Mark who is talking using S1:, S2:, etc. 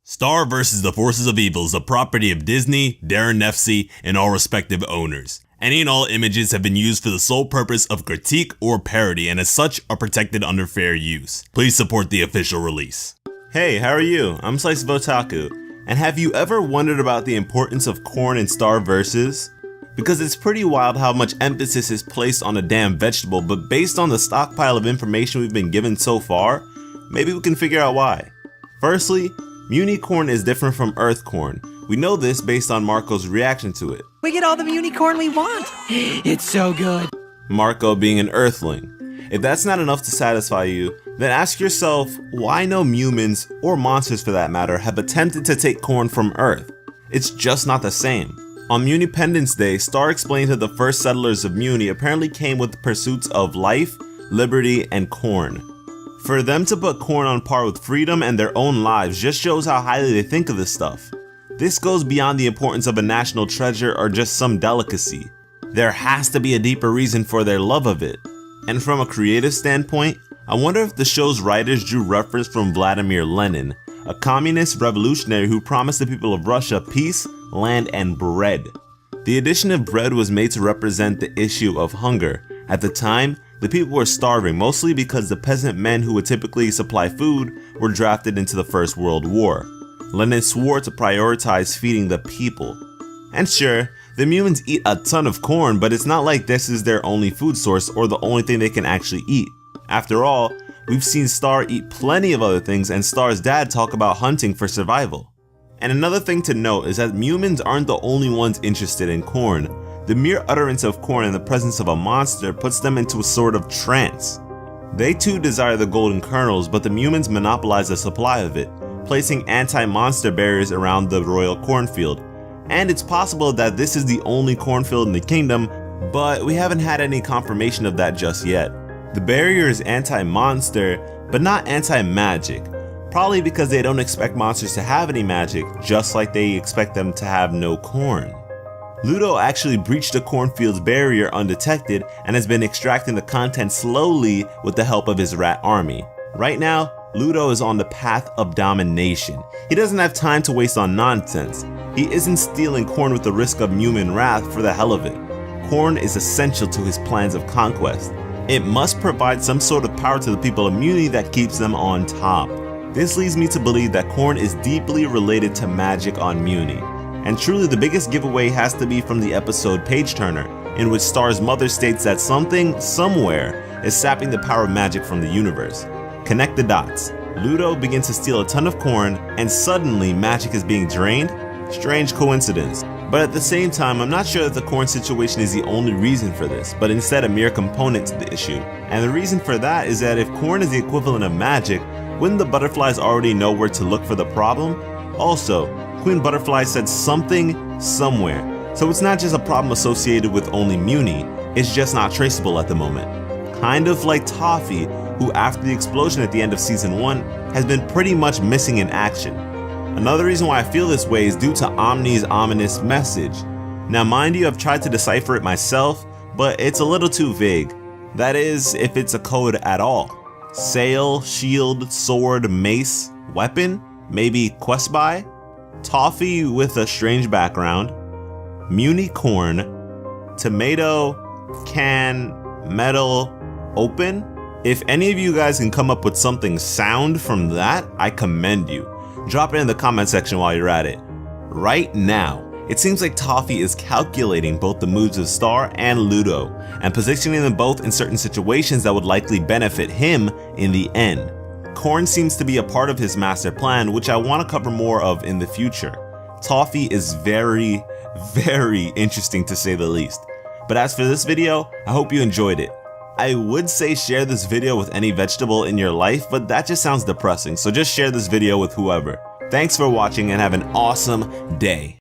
S1: Star vs. the Forces of Evil is the property of Disney, Darren Nefsey, and all respective owners. Any and all images have been used for the sole purpose of critique or parody and as such are protected under fair use. Please support the official release. Hey, how are you? I'm Slice of Otaku. And have you ever wondered about the importance of corn in Star Versus? Because it's pretty wild how much emphasis is placed on a damn vegetable, but based on the stockpile of information we've been given so far, maybe we can figure out why. Firstly, Mewni corn is different from Earth corn. We know this based on Marco's reaction to it.
S2: We get all the Mewni corn we want. It's so good.
S1: Marco being an Earthling. If that's not enough to satisfy you, then ask yourself why no humans, or monsters for that matter, have attempted to take corn from Earth. It's just not the same. On Mewni-pendence Day, Star explained that the first settlers of Mewni apparently came with the pursuits of life, liberty, and corn. For them to put corn on par with freedom and their own lives just shows how highly they think of this stuff. This goes beyond the importance of a national treasure or just some delicacy. There has to be a deeper reason for their love of it. And from a creative standpoint, I wonder if the show's writers drew reference from Vladimir Lenin, a communist revolutionary who promised the people of Russia peace, land, and bread. The addition of bread was made to represent the issue of hunger. At the time, the people were starving, mostly because the peasant men who would typically supply food were drafted into the First World War. Lenin swore to prioritize feeding the people. And sure, the Mewns eat a ton of corn, but it's not like this is their only food source or the only thing they can actually eat. After all, we've seen Star eat plenty of other things and Star's dad talk about hunting for survival. And another thing to note is that Mewns aren't the only ones interested in corn. The mere utterance of corn in the presence of a monster puts them into a sort of trance. They too desire the golden kernels, but the Mewns monopolize the supply of it, placing anti-monster barriers around the royal cornfield. And it's possible that this is the only cornfield in the kingdom, but we haven't had any confirmation of that just yet. The barrier is anti-monster, but not anti-magic, probably because they don't expect monsters to have any magic, just like they expect them to have no corn. Ludo actually breached the cornfield's barrier undetected and has been extracting the content slowly with the help of his rat army. Right now, Ludo is on the path of domination. He doesn't have time to waste on nonsense. He isn't stealing corn with the risk of human wrath for the hell of it. Corn is essential to his plans of conquest. It must provide some sort of power to the people of Mewni that keeps them on top. This leads me to believe that corn is deeply related to magic on Mewni. And truly the biggest giveaway has to be from the episode Page Turner, in which Star's mother states that something, somewhere, is sapping the power of magic from the universe. Connect the dots. Ludo begins to steal a ton of corn, and suddenly magic is being drained? Strange coincidence. But at the same time, I'm not sure that the corn situation is the only reason for this, but instead a mere component to the issue. And the reason for that is that if corn is the equivalent of magic, wouldn't the butterflies already know where to look for the problem? Also, Queen Butterfly said something, somewhere, so it's not just a problem associated with only Mewni, it's just not traceable at the moment. Kind of like Toffee, who after the explosion at the end of Season 1, has been pretty much missing in action. Another reason why I feel this way is due to Omni's ominous message. Now mind you, I've tried to decipher it myself, but it's a little too vague. That is, if it's a code at all. Sail, shield, sword, mace, weapon, maybe quest buy? Toffee with a strange background, Mewni corn, tomato, can, metal, open. If any of you guys can come up with something sound from that, I commend you. Drop it in the comment section while you're at it. Right now, it seems like Toffee is calculating both the moves of Star and Ludo, and positioning them both in certain situations that would likely benefit him in the end. Corn seems to be a part of his master plan, which I want to cover more of in the future. Toffee is very, very interesting to say the least. But as for this video, I hope you enjoyed it. I would say share this video with any vegetable in your life, but that just sounds depressing, so just share this video with whoever. Thanks for watching and have an awesome day.